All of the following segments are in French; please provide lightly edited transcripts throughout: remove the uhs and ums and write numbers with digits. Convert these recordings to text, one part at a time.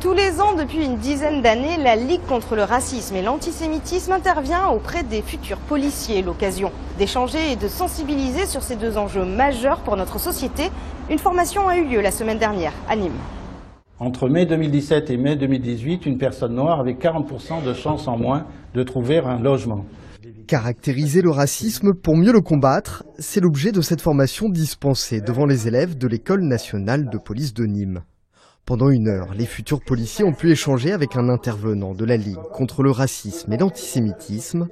Tous les ans, depuis une dizaine d'années, la Ligue contre le racisme et l'antisémitisme intervient auprès des futurs policiers. L'occasion d'échanger et de sensibiliser sur ces deux enjeux majeurs pour notre société. Une formation a eu lieu la semaine dernière à Nîmes. Entre mai 2017 et mai 2018, une personne noire avait 40% de chances en moins de trouver un logement. Caractériser le racisme pour mieux le combattre, c'est l'objet de cette formation dispensée devant les élèves de l'École nationale de police de Nîmes. Pendant 1 heure, les futurs policiers ont pu échanger avec un intervenant de la Ligue contre le racisme et l'antisémitisme.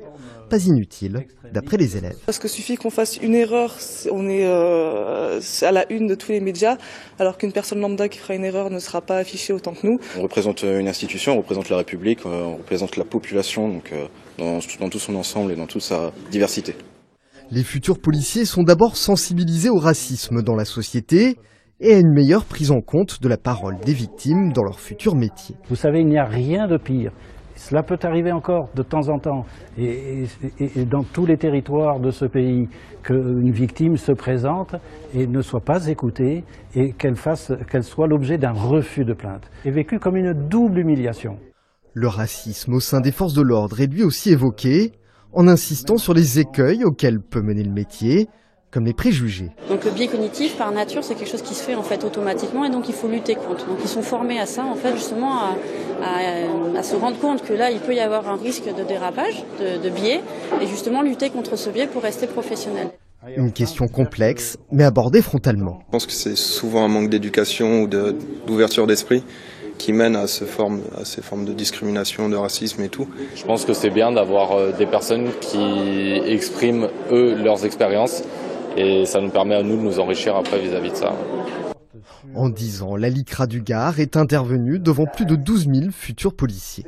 Pas inutile, d'après les élèves. Parce qu'il suffit qu'on fasse une erreur, on est à la une de tous les médias, alors qu'une personne lambda qui fera une erreur ne sera pas affichée autant que nous. On représente une institution, on représente la République, on représente la population, donc dans tout son ensemble et dans toute sa diversité. Les futurs policiers sont d'abord sensibilisés au racisme dans la société et à une meilleure prise en compte de la parole des victimes dans leur futur métier. Vous savez, il n'y a rien de pire. Cela peut arriver encore de temps en temps, et dans tous les territoires de ce pays, qu'une victime se présente et ne soit pas écoutée et qu'elle soit l'objet d'un refus de plainte, est vécu comme une double humiliation. Le racisme au sein des forces de l'ordre est lui aussi évoqué, en insistant sur les écueils auxquels peut mener le métier, comme les préjugés. Donc le biais cognitif, par nature, c'est quelque chose qui se fait en fait automatiquement et donc il faut lutter contre. Donc ils sont formés à ça, en fait, justement à se rendre compte que là, il peut y avoir un risque de dérapage, de biais, et justement lutter contre ce biais pour rester professionnel. Une question complexe, mais abordée frontalement. Je pense que c'est souvent un manque d'éducation ou d'ouverture d'esprit qui mène à ces formes de discrimination, de racisme et tout. Je pense que c'est bien d'avoir des personnes qui expriment, eux, leurs expériences. Et ça nous permet à nous de nous enrichir après vis-à-vis de ça. En 10 ans, la LICRA du Gard est intervenue devant plus de 12 000 futurs policiers.